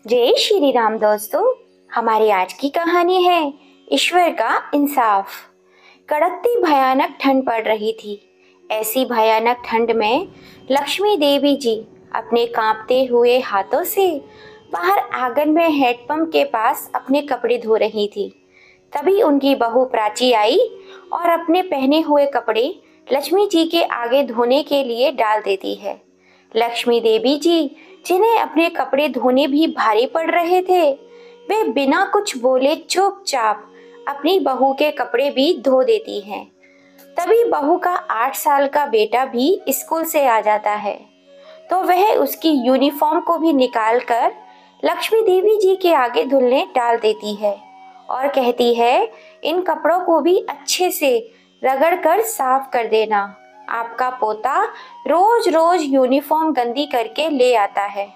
जय श्री राम दोस्तों। हमारी आज की कहानी है ईश्वर का इंसाफ। कड़कती भयानक ठंड पड़ रही थी। ऐसी भयानक ठंड में लक्ष्मी देवी जी अपने कांपते हुए हाथों से बाहर आंगन में हैंडपंप के पास अपने कपड़े धो रही थी। तभी उनकी बहू प्राची आई और अपने पहने हुए कपड़े लक्ष्मी जी के आगे धोने के लिए डाल देती है। लक्ष्मी देवी जी, जिन्हें अपने कपड़े धोने भी भारी पड़ रहे थे, वे बिना कुछ बोले चुपचाप अपनी बहू के कपड़े भी धो देती हैं। तभी बहू का 8 साल का बेटा भी स्कूल से आ जाता है, तो वह उसकी यूनिफॉर्म को भी निकालकर लक्ष्मी देवी जी के आगे धुलने डाल देती है और कहती है, इन कपड़ों को भी अच्छे से रगड़ कर साफ कर देना। आपका पोता रोज रोज यूनिफॉर्म गंदी करके ले आता है।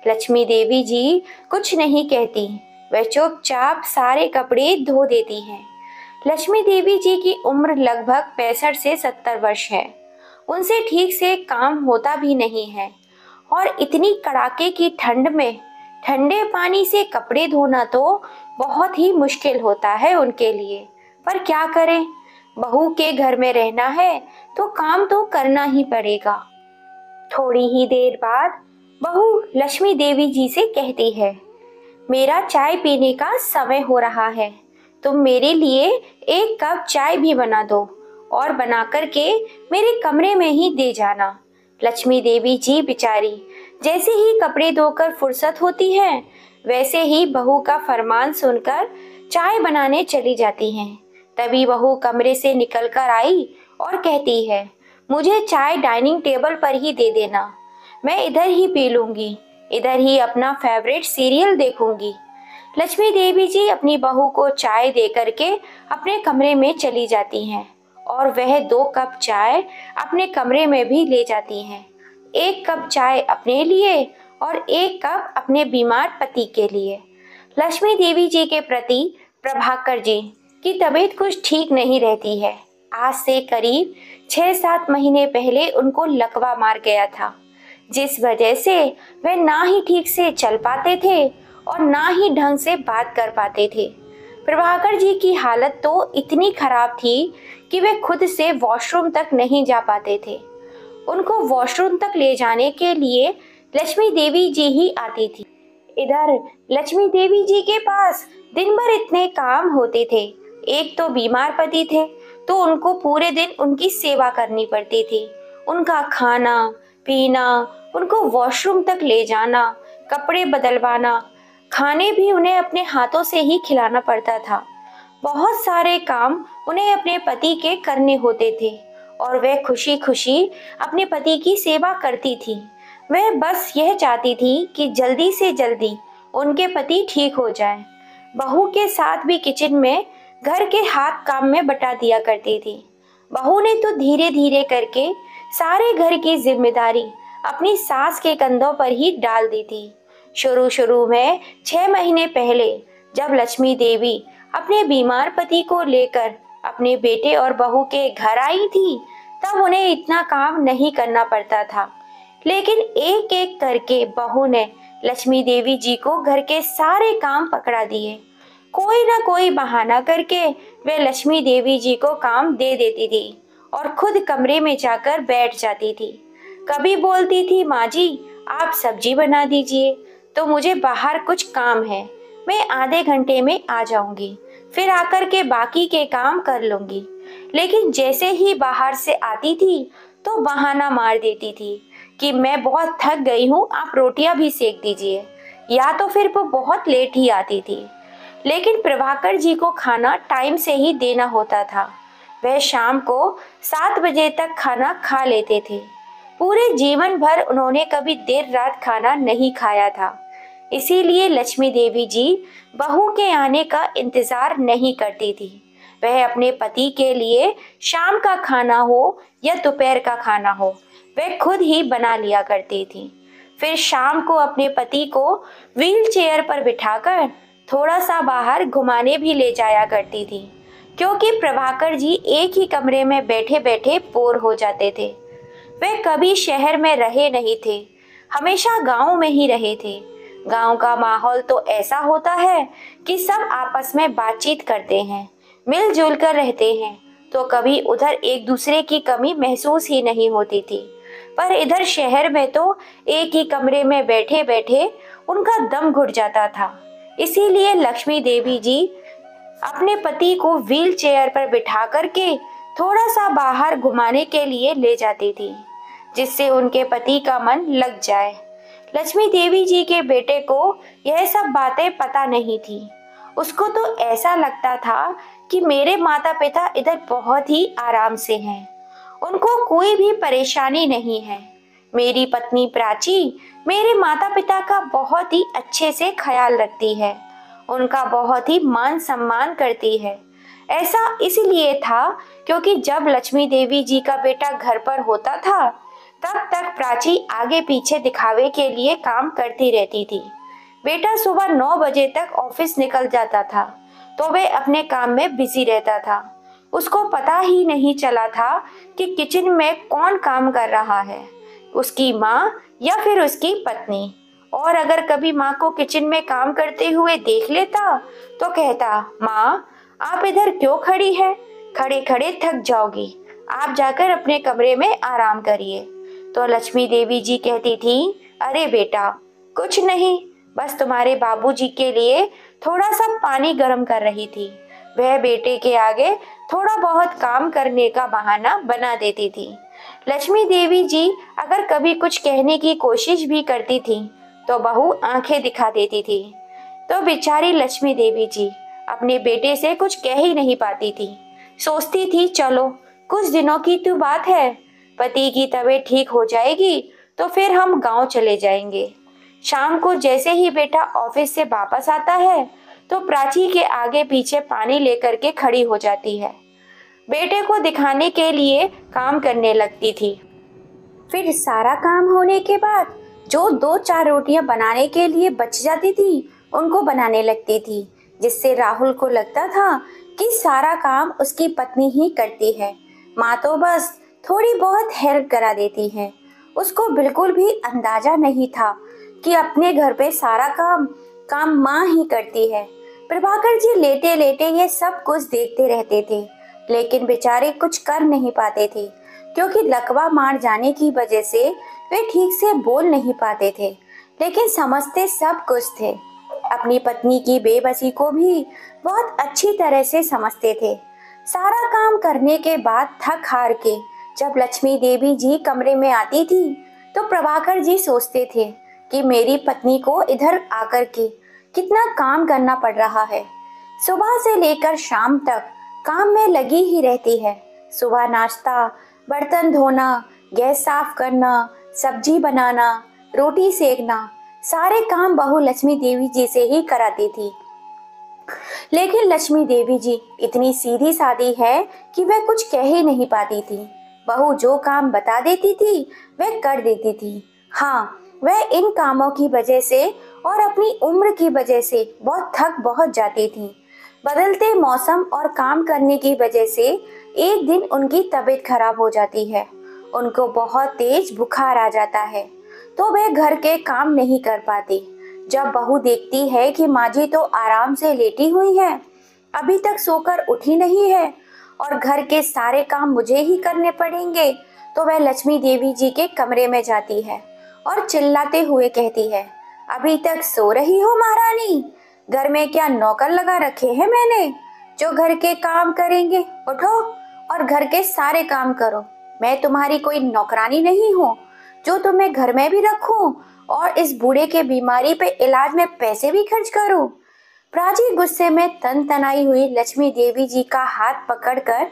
लक्ष्मी देवी जी कुछ नहीं कहती, वह चुपचाप सारे कपड़े धो देती हैं। लक्ष्मी देवी जी की उम्र लगभग 65 से 70 वर्ष है। उनसे ठीक से काम होता भी नहीं है और इतनी कड़ाके की ठंड में ठंडे पानी से कपड़े धोना तो बहुत ही मुश्किल होता है उनके लिए। पर क्या करें, बहू के घर में रहना है तो काम तो करना ही पड़ेगा। थोड़ी ही देर बाद बहू लक्ष्मी देवी जी से कहती है, मेरा चाय पीने का समय हो रहा है, तुम मेरे लिए 1 कप चाय भी बना दो और बना करके मेरे कमरे में ही दे जाना। लक्ष्मी देवी जी बेचारी जैसे ही कपड़े धोकर फुर्सत होती है, वैसे ही बहू का फरमान सुनकर चाय बनाने चली जाती हैं। तभी बहू कमरे से निकलकर आई और कहती है, मुझे चाय डाइनिंग टेबल पर ही दे देना, मैं इधर ही पी लूंगी, इधर ही अपना फेवरेट सीरियल देखूंगी। लक्ष्मी देवी जी अपनी बहू को चाय दे करके अपने कमरे में चली जाती हैं और वह 2 कप चाय अपने कमरे में भी ले जाती हैं। 1 कप चाय अपने लिए और 1 कप अपने बीमार पति के लिए। लक्ष्मी देवी जी के प्रति प्रभाकर जी की तबीयत कुछ ठीक नहीं रहती है। आज से करीब 6-7 महीने पहले उनको लकवा मार गया था, जिस वजह से वे ना ही ठीक से चल पाते थे और ना ही ढंग से बात कर पाते थे। प्रभाकर जी की हालत तो इतनी खराब थी कि वे खुद से वॉशरूम तक नहीं जा पाते थे। उनको वॉशरूम तक ले जाने के लिए लक्ष्मी देवी जी ही आती थी। इधर लक्ष्मी देवी जी के पास दिन भर इतने काम होते थे। एक तो बीमार पति थे, तो उनको पूरे दिन उनकी सेवा करनी पड़ती थी। उनका खाना पीना, उनको वॉशरूम तक ले जाना, कपड़े बदलवाना, खाने भी उन्हें अपने हाथों से ही खिलाना पड़ता था। बहुत सारे काम उन्हें अपने पति के करने होते थे और वह खुशी खुशी अपने पति की सेवा करती थी। वह बस यह चाहती थी कि जल्दी से जल्दी उनके पति ठीक हो जाएं। बहू के साथ भी किचन में घर के हाथ काम में बटा दिया करती थी। बहू ने तो धीरे धीरे करके सारे घर की जिम्मेदारी अपनी सास के कंधों पर ही डाल दी थी। शुरू में 6 महीने पहले जब लक्ष्मी देवी अपने बीमार पति को लेकर अपने बेटे और बहू के घर आई थी, तब उन्हें इतना काम नहीं करना पड़ता था। लेकिन एक एक करके बहू ने लक्ष्मी देवी जी को घर के सारे काम पकड़ा दिए। कोई ना कोई बहाना करके वे लक्ष्मी देवी जी को काम दे देती थी और खुद कमरे में जाकर बैठ जाती थी। कभी बोलती थी, माँ जी आप सब्जी बना दीजिए, तो मुझे बाहर कुछ काम है, मैं आधे घंटे में आ जाऊंगी, फिर आकर के बाकी के काम कर लूंगी। लेकिन जैसे ही बाहर से आती थी तो बहाना मार देती थी कि मैं बहुत थक गई हूँ, आप रोटियां भी सेक दीजिए, या तो फिर वो बहुत लेट ही आती थी। लेकिन प्रभाकर जी को खाना टाइम से ही देना होता था। वह शाम को 7 बजे तक खाना खा लेते थे। पूरे जीवन भर उन्होंने कभी देर रात खाना नहीं खाया था। इसीलिए लक्ष्मी देवी जी बहू के आने का इंतजार नहीं करती थी। वह अपने पति के लिए शाम का खाना हो या दोपहर का खाना हो, वह खुद ही बना लिया करती थी। फिर शाम को अपने पति को व्हील चेयर पर बिठाकर थोड़ा सा बाहर घुमाने भी ले जाया करती थी, क्योंकि प्रभाकर जी एक ही कमरे में बैठे बैठे बोर हो जाते थे। वे कभी शहर में रहे नहीं थे, हमेशा गांव में ही रहे थे। गांव का माहौल तो ऐसा होता है कि सब आपस में बातचीत करते हैं, मिलजुल कर रहते हैं, तो कभी उधर एक दूसरे की कमी महसूस ही नहीं होती थी। पर इधर शहर में तो एक ही कमरे में बैठे बैठे उनका दम घुट जाता था। इसीलिए लक्ष्मी देवी जी अपने पति को व्हील चेयर पर बिठा करके थोड़ा सा बाहर घुमाने के लिए ले जाती थी, जिससे उनके पति का मन लग जाए। लक्ष्मी देवी जी के बेटे को यह सब बातें पता नहीं थी। उसको तो ऐसा लगता था कि मेरे माता पिता इधर बहुत ही आराम से हैं, उनको कोई भी परेशानी नहीं है। मेरी पत्नी प्राची मेरे माता पिता का बहुत ही अच्छे से ख्याल रखती है, उनका बहुत ही मान सम्मान करती है। ऐसा इसलिए था क्योंकि जब लक्ष्मी देवी जी का बेटा घर पर होता था तब तक प्राची आगे पीछे दिखावे के लिए काम करती रहती थी। बेटा सुबह 9 बजे तक ऑफिस निकल जाता था तो वह अपने काम में बिजी रहता था। उसको पता ही नहीं चला था कि किचन में कौन काम कर रहा है, उसकी माँ या फिर उसकी पत्नी। और अगर कभी माँ को किचन में काम करते हुए देख लेता तो कहता, माँ आप इधर क्यों खड़ी है, खड़े खड़े थक जाओगी, आप जाकर अपने कमरे में आराम करिए। तो लक्ष्मी देवी जी कहती थी, अरे बेटा कुछ नहीं, बस तुम्हारे बाबूजी के लिए थोड़ा सा पानी गर्म कर रही थी। वह बेटे के आगे थोड़ा बहुत काम करने का बहाना बना देती थी। लक्ष्मी देवी जी अगर कभी कुछ कहने की कोशिश भी करती थी तो बहू आंखें दिखा देती थी। तो बेचारी लक्ष्मी देवी जी अपने बेटे से कुछ कह ही नहीं पाती थी। सोचती थी चलो कुछ दिनों की तो बात है, पति की तबीयत ठीक हो जाएगी तो फिर हम गांव चले जाएंगे। शाम को जैसे ही बेटा ऑफिस से वापस आता है तो प्राची के आगे पीछे पानी लेकर के खड़ी हो जाती है, बेटे को दिखाने के लिए काम करने लगती थी। फिर सारा काम होने के बाद जो 2-4 रोटियां बनाने के लिए बच जाती थी उनको बनाने लगती थी, जिससे राहुल को लगता था कि सारा काम उसकी पत्नी ही करती है, माँ तो बस थोड़ी बहुत हेल्प करा देती है। उसको बिल्कुल भी अंदाजा नहीं था कि अपने घर पे सारा काम माँ ही करती है। प्रभाकर जी लेटे लेटे ये सब कुछ देखते रहते थे, लेकिन बेचारे कुछ कर नहीं पाते थे क्योंकि लकवा मार जाने की वजह से वे ठीक से बोल नहीं पाते थे, लेकिन समझते सब कुछ थे। अपनी पत्नी की बेबसी को भी बहुत अच्छी तरह से समझते थे। सारा काम करने के बाद थक हार के जब लक्ष्मी देवी जी कमरे में आती थी तो प्रभाकर जी सोचते थे कि मेरी पत्नी को इधर आकर के कितना काम करना पड़ रहा है। सुबह से लेकर शाम तक काम में लगी ही रहती है। सुबह नाश्ता, बर्तन धोना, गैस साफ करना, सब्जी बनाना, रोटी सेकना, सारे काम बहू लक्ष्मी देवी जी से ही कराती थी। लेकिन लक्ष्मी देवी जी इतनी सीधी सादी है कि वह कुछ कह ही नहीं पाती थी। बहू जो काम बता देती थी वह कर देती थी। हाँ, वह इन कामों की वजह से और अपनी उम्र की वजह से बहुत जाती थी। बदलते मौसम और काम करने की वजह से एक दिन उनकी तबीयत खराब हो जाती है। उनको बहुत तेज बुखार आ जाता है तो वह घर के काम नहीं कर पाती। जब बहू देखती है कि माँ जी तो आराम से लेटी हुई है, अभी तक सोकर उठी नहीं है और घर के सारे काम मुझे ही करने पड़ेंगे, तो वह लक्ष्मी देवी जी के कमरे में जाती है और चिल्लाते हुए कहती है, अभी तक सो रही हो महारानी? घर में क्या नौकर लगा रखे हैं मैंने जो घर के काम करेंगे? उठो और घर के सारे काम करो। मैं तुम्हारी कोई नौकरानी नहीं हूँ जो तुम्हें घर में भी रखूं और इस बूढ़े के बीमारी पे इलाज में पैसे भी खर्च करूं। प्राची गुस्से में तनतनाई हुई लक्ष्मी देवी जी का हाथ पकड़कर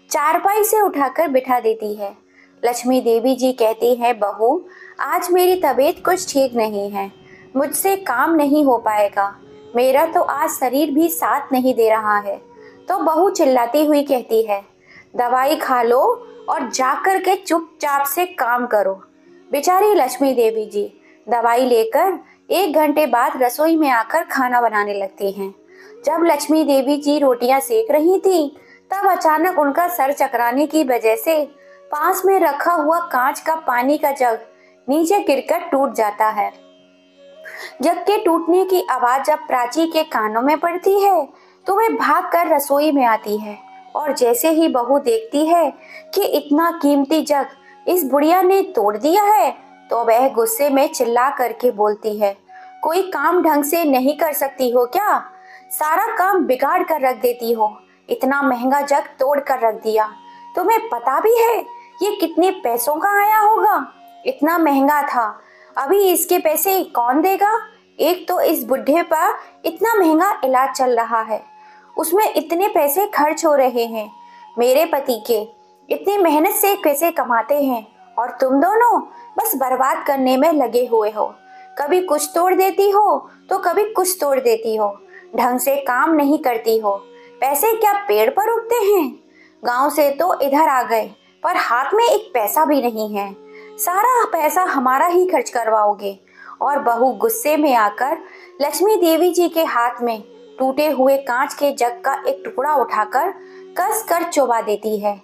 चारपाई से उठाकर बिठा देती है। लक्ष्मी देवी जी कहती है, बहू आज मेरी तबीयत कुछ ठीक नहीं है, मुझसे काम नहीं हो पाएगा, मेरा तो आज शरीर भी साथ नहीं दे रहा है। तो बहू चिल्लाती हुई कहती है, दवाई खा लो और जाकर के चुपचाप से काम करो। बेचारी लक्ष्मी देवी जी दवाई लेकर 1 घंटे बाद रसोई में आकर खाना बनाने लगती हैं। जब लक्ष्मी देवी जी रोटियां सेक रही थी तब अचानक उनका सर चकराने की वजह से पास में रखा हुआ कांच का पानी का जग नीचे गिरकर टूट जाता है। जग के टूटने की आवाज जब प्राची के कानों में पड़ती है तो वह भागकर रसोई में आती है और जैसे ही बहू देखती है कि इतना कीमती जग इस बुढ़िया ने तोड़ दिया है तो वह गुस्से में चिल्ला करके बोलती है, कोई काम ढंग से नहीं कर सकती हो क्या? सारा काम बिगाड़ कर रख देती हो। इतना महंगा जग तोड़ कर रख दिया। तुम्हें पता भी है ये कितने पैसों का आया होगा? इतना महंगा था। अभी इसके पैसे कौन देगा? एक तो इस बुढ़े पर इतना महंगा इलाज चल रहा है, उसमें इतने पैसे खर्च हो रहे हैं। मेरे पति के इतनी मेहनत से पैसे कमाते हैं और तुम दोनों बस बर्बाद करने में लगे हुए हो। कभी कुछ तोड़ देती हो तो कभी कुछ तोड़ देती हो। ढंग से काम नहीं करती हो। पैसे क्या पेड़ पर उगते हैं? गांव से तो इधर आ गए पर हाथ में एक पैसा भी नहीं है। सारा पैसा हमारा ही खर्च करवाओगे। और बहू गुस्से में आकर लक्ष्मी देवी जी के हाथ में टूटे हुए कांच के जग का एक टुकड़ा उठाकर कस कर चबा देती है।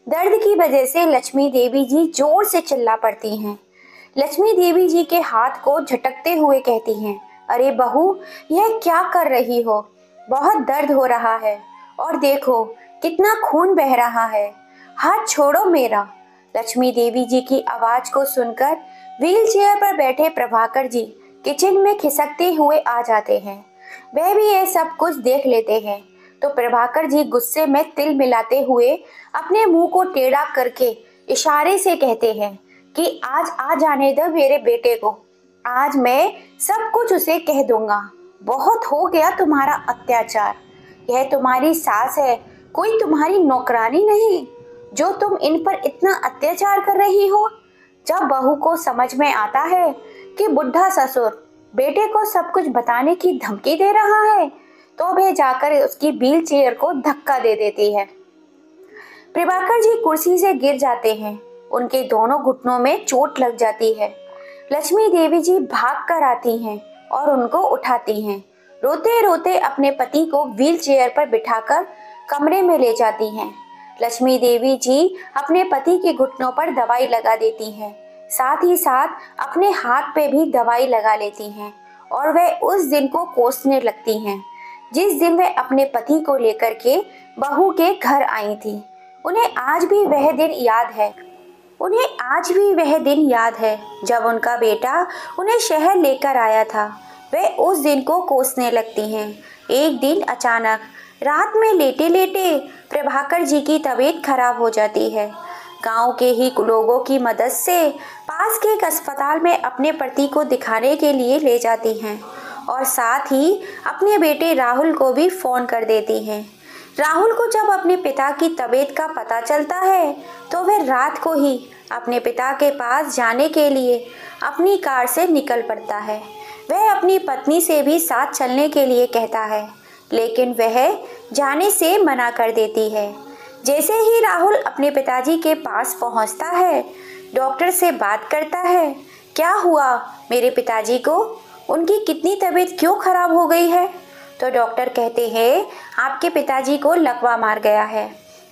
दर्द की वजह से लक्ष्मी देवी जी जोर से चिल्ला पड़ती हैं। लक्ष्मी देवी जी के हाथ को झटकते हुए कहती हैं, अरे बहू, यह क्या कर रही हो? बहुत दर्द हो रहा है और देखो कितना खून बह रहा है। हाथ छोड़ो मेरा। लक्ष्मी देवी जी की आवाज को सुनकर व्हील चेयर पर बैठे प्रभाकर जी किचन में खिसकते हुए आ जाते हैं। वह भी ये सब कुछ देख लेते हैं तो प्रभाकर जी गुस्से में तिल मिलाते हुए अपने मुंह को टेढ़ा करके इशारे से कहते हैं कि आज आ जाने दो मेरे बेटे को। आज मैं सब कुछ उसे कह दूंगा। बहुत हो गया तुम्हारा अत्याचार। यह तुम्हारी सास है, कोई तुम्हारी नौकरानी नहीं जो तुम इन पर इतना अत्याचार कर रही हो। जब बहू को समझ में आता है कि बुढ़ा ससुर बेटे को सब कुछ बताने की धमकी दे रहा है तो वह जाकर उसकी व्हील चेयर को धक्का दे देती है। प्रभाकर जी कुर्सी से गिर जाते हैं। उनके दोनों घुटनों में चोट लग जाती है। लक्ष्मी देवी जी भाग कर आती हैं और उनको उठाती हैं। रोते रोते अपने पति को व्हील चेयर पर बिठाकर कमरे में ले जाती हैं। लक्ष्मी देवी जी अपने पति के घुटनों पर दवाई लगा देती हैं, साथ ही साथ अपने हाथ पे भी दवाई लगा लेती हैं और वह उस दिन को कोसने लगती हैं जिस दिन वह अपने पति को लेकर के बहू के घर आई थी। उन्हें आज भी वह दिन याद है जब उनका बेटा उन्हें शहर लेकर आया था। वह उस दिन को कोसने लगती हैं। एक दिन अचानक रात में लेटे लेटे प्रभाकर जी की तबीयत खराब हो जाती है। गांव के ही लोगों की मदद से पास के एक अस्पताल में अपने पति को दिखाने के लिए ले जाती हैं और साथ ही अपने बेटे राहुल को भी फ़ोन कर देती हैं। राहुल को जब अपने पिता की तबीयत का पता चलता है तो वह रात को ही अपने पिता के पास जाने के लिए अपनी कार से निकल पड़ता है। वह अपनी पत्नी से भी साथ चलने के लिए कहता है लेकिन वह जाने से मना कर देती है। जैसे ही राहुल अपने पिताजी के पास पहुंचता है, डॉक्टर से बात करता है, क्या हुआ मेरे पिताजी को? उनकी कितनी तबीयत क्यों खराब हो गई है? तो डॉक्टर कहते हैं आपके पिताजी को लकवा मार गया है।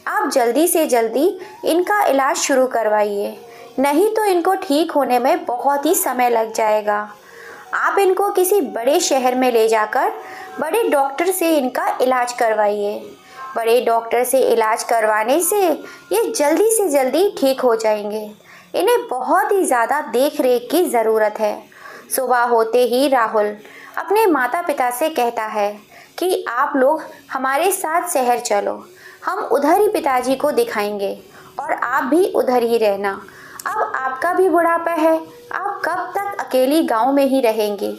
आप जल्दी से जल्दी इनका इलाज शुरू करवाइए, नहीं तो इनको ठीक होने में बहुत ही समय लग जाएगा। आप इनको किसी बड़े शहर में ले जाकर बड़े डॉक्टर से इनका इलाज करवाइए। बड़े डॉक्टर से इलाज करवाने से ये जल्दी से जल्दी ठीक हो जाएंगे। इन्हें बहुत ही ज़्यादा देख रेख की ज़रूरत है। सुबह होते ही राहुल अपने माता पिता से कहता है कि आप लोग हमारे साथ शहर चलो, हम उधर ही पिताजी को दिखाएंगे और आप भी उधर ही रहना। अब आपका भी बुढ़ापा है, आप कब तक अकेली गांव में ही रहेंगी।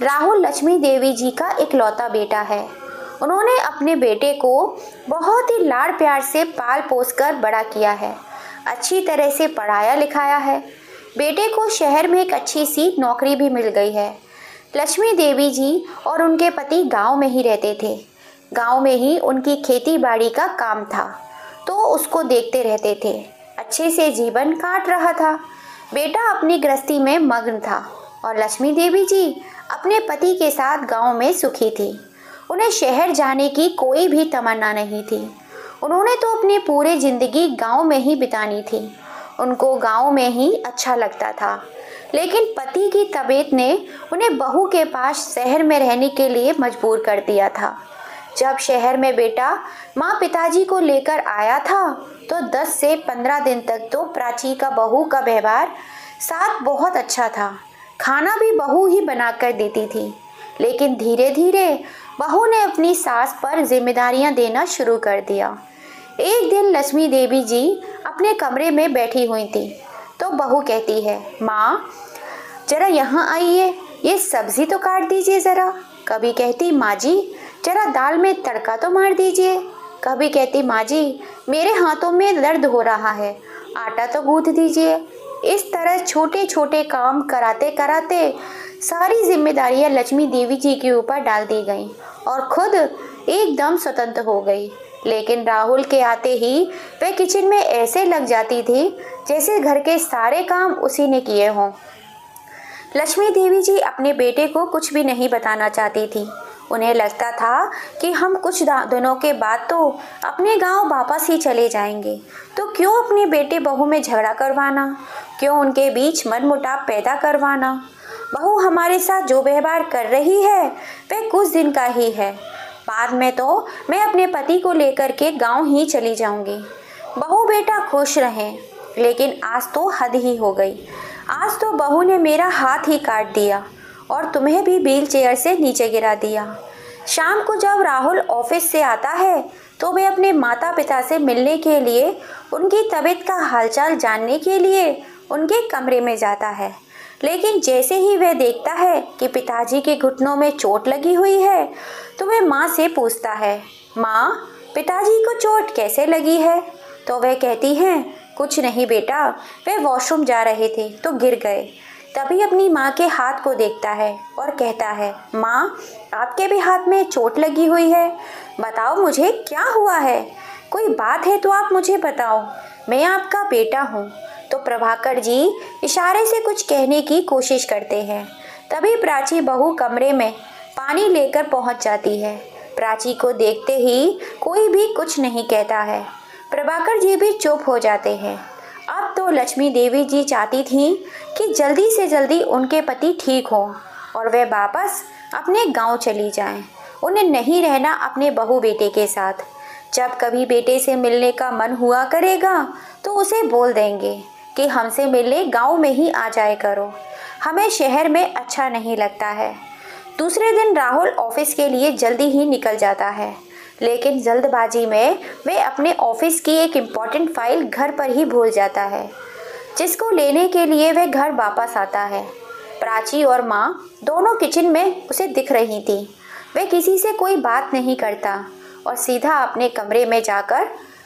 राहुल लक्ष्मी देवी जी का इकलौता बेटा है। उन्होंने अपने बेटे को बहुत ही लाड़ प्यार से पाल पोस कर बड़ा किया है, अच्छी तरह से पढ़ाया लिखाया है। बेटे को शहर में एक अच्छी सी नौकरी भी मिल गई है। लक्ष्मी देवी जी और उनके पति गांव में ही रहते थे। गांव में ही उनकी खेती बाड़ी का काम था तो उसको देखते रहते थे। अच्छे से जीवन काट रहा था। बेटा अपनी गृहस्थी में मग्न था और लक्ष्मी देवी जी अपने पति के साथ गांव में सुखी थी। उन्हें शहर जाने की कोई भी तमन्ना नहीं थी। उन्होंने तो अपनी पूरी जिंदगी गांव में ही बितानी थी। उनको गांव में ही अच्छा लगता था। लेकिन पति की तबीयत ने उन्हें बहू के पास शहर में रहने के लिए मजबूर कर दिया था। जब शहर में बेटा माँ पिताजी को लेकर आया था तो 10 से 15 दिन तक तो प्राची का बहू का व्यवहार साथ बहुत अच्छा था। खाना भी बहू ही बनाकर देती थी। लेकिन धीरे धीरे बहू ने अपनी सास पर जिम्मेदारियां देना शुरू कर दिया। एक दिन लक्ष्मी देवी जी अपने कमरे में बैठी हुई थी तो बहू कहती है, माँ जरा यहाँ आइए, ये सब्जी तो काट दीजिए ज़रा। कभी कहती, माँ जी जरा दाल में तड़का तो मार दीजिए। कभी कहती, माँ जी मेरे हाथों में दर्द हो रहा है, आटा तो गूंथ दीजिए। इस तरह छोटे छोटे काम कराते कराते सारी जिम्मेदारियां लक्ष्मी देवी जी के ऊपर डाल दी गईं और खुद एकदम स्वतंत्र हो गई। लेकिन राहुल के आते ही वह किचन में ऐसे लग जाती थी जैसे घर के सारे काम उसी ने किए हों। लक्ष्मी देवी जी अपने बेटे को कुछ भी नहीं बताना चाहती थी। उन्हें लगता था कि हम कुछ दिनों के बाद तो अपने गांव वापस ही चले जाएंगे, तो क्यों अपने बेटे बहू में झगड़ा करवाना, क्यों उनके बीच मनमुटाव पैदा करवाना। बहू हमारे साथ जो व्यवहार कर रही है वह कुछ दिन का ही है, बाद में तो मैं अपने पति को लेकर के गांव ही चली जाऊंगी। बहू बेटा खुश रहें। लेकिन आज तो हद ही हो गई। आज तो बहू ने मेरा हाथ ही काट दिया और तुम्हें भी व्हील चेयर से नीचे गिरा दिया। शाम को जब राहुल ऑफिस से आता है तो वह अपने माता पिता से मिलने के लिए, उनकी तबीयत का हालचाल जानने के लिए उनके कमरे में जाता है। लेकिन जैसे ही वह देखता है कि पिताजी के घुटनों में चोट लगी हुई है तो वह माँ से पूछता है, माँ पिताजी को चोट कैसे लगी है। तो वह कहती हैं, कुछ नहीं बेटा, वे वॉशरूम जा रहे थे तो गिर गए। तभी अपनी माँ के हाथ को देखता है और कहता है, माँ आपके भी हाथ में चोट लगी हुई है, बताओ मुझे क्या हुआ है, कोई बात है तो आप मुझे बताओ, मैं आपका बेटा हूँ। तो प्रभाकर जी इशारे से कुछ कहने की कोशिश करते हैं। तभी प्राची बहू कमरे में पानी लेकर पहुँच जाती है। प्राची को देखते ही कोई भी कुछ नहीं कहता है। प्रभाकर जी भी चुप हो जाते हैं। अब तो लक्ष्मी देवी जी चाहती थीं कि जल्दी से जल्दी उनके पति ठीक हों और वे वापस अपने गांव चली जाएं। उन्हें नहीं रहना अपने बहू बेटे के साथ। जब कभी बेटे से मिलने का मन हुआ करेगा तो उसे बोल देंगे कि हमसे मिलने गांव में ही आ जाए करो, हमें शहर में अच्छा नहीं लगता है। दूसरे दिन राहुल ऑफिस के लिए जल्दी ही निकल जाता है, लेकिन जल्दबाजी में वे अपने ऑफिस की एक इम्पॉर्टेंट फाइल घर पर ही भूल जाता है, जिसको लेने के लिए वह घर वापस आता है। प्राची और माँ दोनों किचन में उसे दिख रही थी। वह किसी से कोई बात नहीं करता और सीधा अपने कमरे में जाकर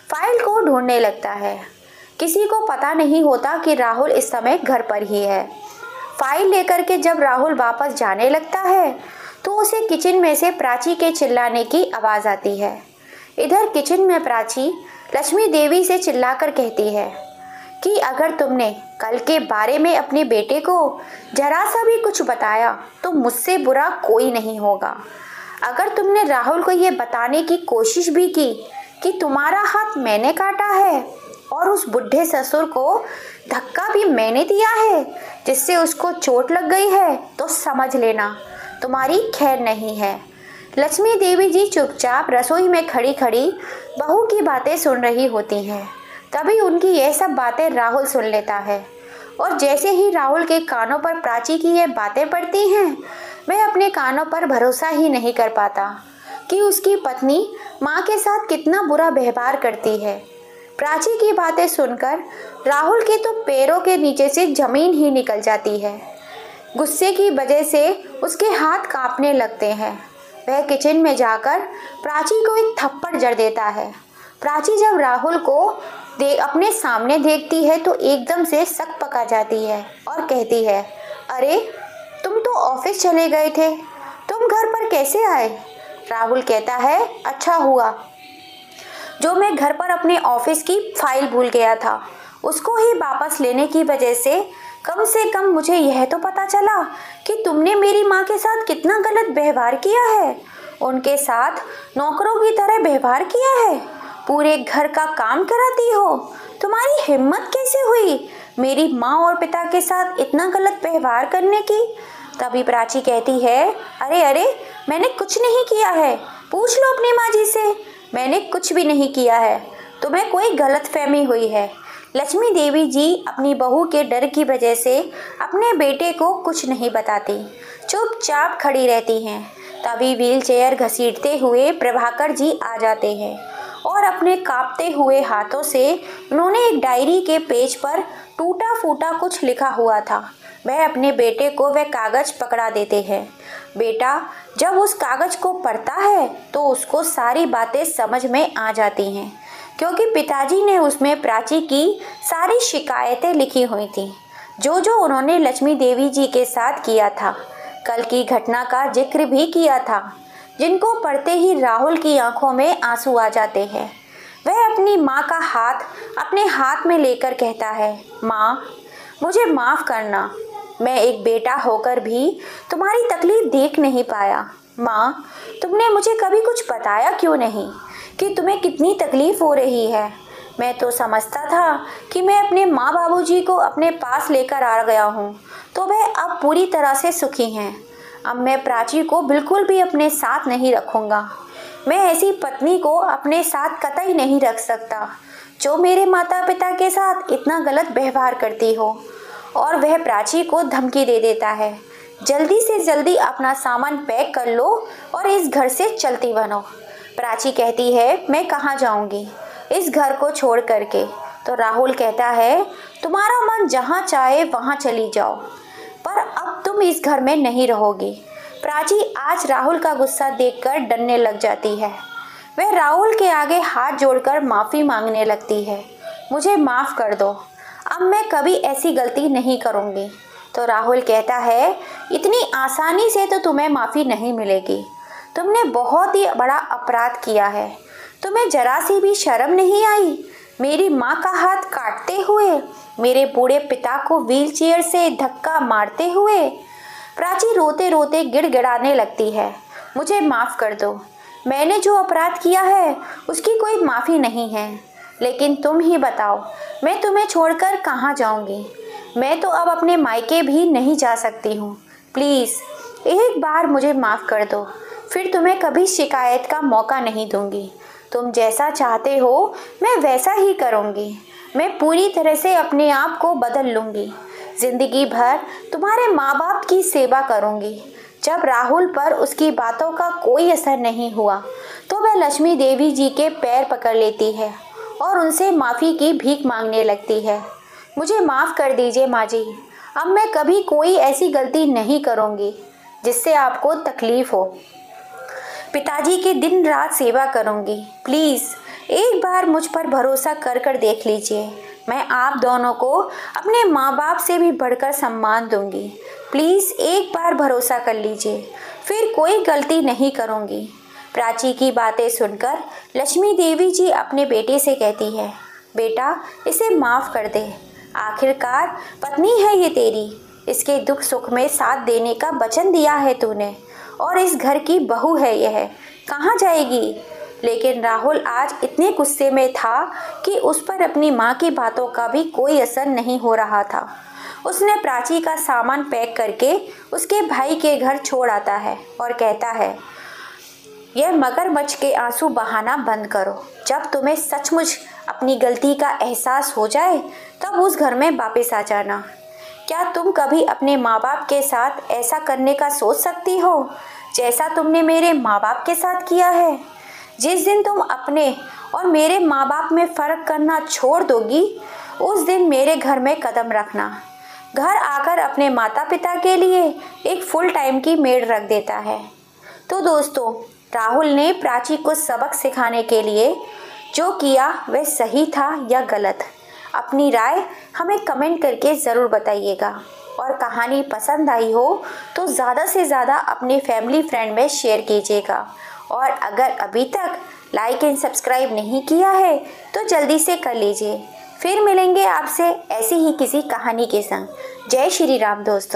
फाइल को ढूंढने लगता है। किसी को पता नहीं होता कि राहुल इस समय घर पर ही है। फाइल लेकर के जब राहुल वापस जाने लगता है तो उसे किचन में से प्राची के चिल्लाने की आवाज़ आती है। इधर किचन में प्राची लक्ष्मी देवी से चिल्लाकर कहती है कि अगर तुमने कल के बारे में अपने बेटे को जरा सा भी कुछ बताया तो मुझसे बुरा कोई नहीं होगा। अगर तुमने राहुल को ये बताने की कोशिश भी की कि तुम्हारा हाथ मैंने काटा है और उस बुढ़े ससुर को धक्का भी मैंने दिया है जिससे उसको चोट लग गई है, तो समझ लेना तुम्हारी खैर नहीं है। लक्ष्मी देवी जी चुपचाप रसोई में खड़ी खड़ी बहू की बातें सुन रही होती हैं। तभी उनकी यह सब बातें राहुल सुन लेता है और जैसे ही राहुल के कानों पर प्राची की ये बातें पड़ती हैं, वह अपने कानों पर भरोसा ही नहीं कर पाता कि उसकी पत्नी माँ के साथ कितना बुरा व्यवहार करती है। प्राची की बातें सुनकर राहुल के तो पैरों के नीचे से जमीन ही निकल जाती है। गुस्से की वजह से उसके हाथ कांपने लगते हैं। वह किचन में जाकर प्राची को एक थप्पड़ जड़ देता है। प्राची जब राहुल को अपने सामने देखती है तो एकदम से सक पका जाती है और कहती है, अरे तुम तो ऑफिस चले गए थे, तुम घर पर कैसे आए। राहुल कहता है, अच्छा हुआ जो मैं घर पर अपने ऑफिस की फाइल भूल गया था, उसको ही वापस लेने की वजह से कम मुझे यह तो पता चला कि तुमने मेरी माँ के साथ कितना गलत व्यवहार किया है। उनके साथ नौकरों की तरह व्यवहार किया है, पूरे घर का काम कराती हो। तुम्हारी हिम्मत कैसे हुई मेरी माँ और पिता के साथ इतना गलत व्यवहार करने की? तभी प्राची कहती है, अरे अरे, मैंने कुछ नहीं किया है, पूछ लो अपनी माँ जी से। मैंने कुछ भी नहीं किया है, तुम्हें कोई गलतफहमी हुई है। लक्ष्मी देवी जी अपनी बहू के डर की वजह से अपने बेटे को कुछ नहीं बताती, चुपचाप खड़ी रहती हैं। तभी व्हीलचेयर घसीटते हुए प्रभाकर जी आ जाते हैं और अपने कांपते हुए हाथों से उन्होंने एक डायरी के पेज पर टूटा फूटा कुछ लिखा हुआ था। वह अपने बेटे को वह कागज पकड़ा देते हैं। बेटा जब उस कागज को पढ़ता है तो उसको सारी बातें समझ में आ जाती हैं, क्योंकि पिताजी ने उसमें प्राची की सारी शिकायतें लिखी हुई थी, जो जो उन्होंने लक्ष्मी देवी जी के साथ किया था। कल की घटना का जिक्र भी किया था, जिनको पढ़ते ही राहुल की आंखों में आंसू आ जाते हैं। वह अपनी माँ का हाथ अपने हाथ में लेकर कहता है, माँ मुझे माफ़ करना, मैं एक बेटा होकर भी तुम्हारी तकलीफ देख नहीं पाया। माँ तुमने मुझे कभी कुछ बताया क्यों नहीं कि तुम्हें कितनी तकलीफ़ हो रही है? मैं तो समझता था कि मैं अपने माँ बाबूजी को अपने पास लेकर आ गया हूँ तो वह अब पूरी तरह से सुखी हैं। अब मैं प्राची को बिल्कुल भी अपने साथ नहीं रखूँगा। मैं ऐसी पत्नी को अपने साथ कतई नहीं रख सकता जो मेरे माता पिता के साथ इतना गलत व्यवहार करती हो। और वह प्राची को धमकी दे देता है, जल्दी से जल्दी अपना सामान पैक कर लो और इस घर से चलती बनो। प्राची कहती है, मैं कहाँ जाऊँगी इस घर को छोड़ करके? तो राहुल कहता है, तुम्हारा मन जहाँ चाहे वहाँ चली जाओ, पर अब तुम इस घर में नहीं रहोगी। प्राची आज राहुल का गुस्सा देखकर डरने लग जाती है। वह राहुल के आगे हाथ जोड़कर माफ़ी मांगने लगती है, मुझे माफ़ कर दो, अब मैं कभी ऐसी गलती नहीं करूँगी। तो राहुल कहता है, इतनी आसानी से तो तुम्हें माफ़ी नहीं मिलेगी, तुमने बहुत ही बड़ा अपराध किया है। तुम्हें जरा सी भी शर्म नहीं आई? मेरी माँ का हाथ काटते हुए, मेरे बूढ़े पिता को व्हीलचेयर से धक्का मारते हुए। प्राची रोते रोते गिड़गिड़ाने लगती है, मुझे माफ़ कर दो, मैंने जो अपराध किया है उसकी कोई माफ़ी नहीं है। लेकिन तुम ही बताओ, मैं तुम्हें छोड़कर कहाँ जाऊँगी? मैं तो अब अपने मायके भी नहीं जा सकती हूँ। प्लीज़ एक बार मुझे माफ़ कर दो, फिर तुम्हें कभी शिकायत का मौका नहीं दूँगी। तुम जैसा चाहते हो मैं वैसा ही करूँगी। मैं पूरी तरह से अपने आप को बदल लूँगी। ज़िंदगी भर तुम्हारे माँ बाप की सेवा करूँगी। जब राहुल पर उसकी बातों का कोई असर नहीं हुआ तो वह लक्ष्मी देवी जी के पैर पकड़ लेती है और उनसे माफ़ी की भीख मांगने लगती है। मुझे माफ़ कर दीजिए माँ जी, अब मैं कभी कोई ऐसी गलती नहीं करूँगी जिससे आपको तकलीफ़ हो। पिताजी की दिन रात सेवा करूँगी। प्लीज़ एक बार मुझ पर भरोसा कर कर देख लीजिए। मैं आप दोनों को अपने माँ बाप से भी बढ़कर सम्मान दूँगी। प्लीज़ एक बार भरोसा कर लीजिए, फिर कोई गलती नहीं करूँगी। प्राची की बातें सुनकर लक्ष्मी देवी जी अपने बेटे से कहती है, बेटा इसे माफ़ कर दे, आखिरकार पत्नी है ये तेरी, इसके दुख सुख में साथ देने का वचन दिया है तूने, और इस घर की बहू है यह, कहाँ जाएगी? लेकिन राहुल आज इतने गुस्से में था कि उस पर अपनी माँ की बातों का भी कोई असर नहीं हो रहा था। उसने प्राची का सामान पैक करके उसके भाई के घर छोड़ आता है और कहता है, यह मगरमच्छ के आंसू बहाना बंद करो। जब तुम्हें सचमुच अपनी गलती का एहसास हो जाए तब उस घर में वापस आ जाना। क्या तुम कभी अपने माँ बाप के साथ ऐसा करने का सोच सकती हो जैसा तुमने मेरे माँ बाप के साथ किया है? जिस दिन तुम अपने और मेरे माँ बाप में फ़र्क करना छोड़ दोगी उस दिन मेरे घर में कदम रखना। घर आकर अपने माता पिता के लिए एक फुल टाइम की मेड रख देता है। तो दोस्तों, राहुल ने प्राची को सबक सिखाने के लिए जो किया वह सही था या गलत? अपनी राय हमें कमेंट करके ज़रूर बताइएगा। और कहानी पसंद आई हो तो ज़्यादा से ज़्यादा अपने फैमिली फ्रेंड में शेयर कीजिएगा। और अगर अभी तक लाइक एंड सब्सक्राइब नहीं किया है तो जल्दी से कर लीजिए। फिर मिलेंगे आपसे ऐसी ही किसी कहानी के संग। जय श्री राम दोस्तों।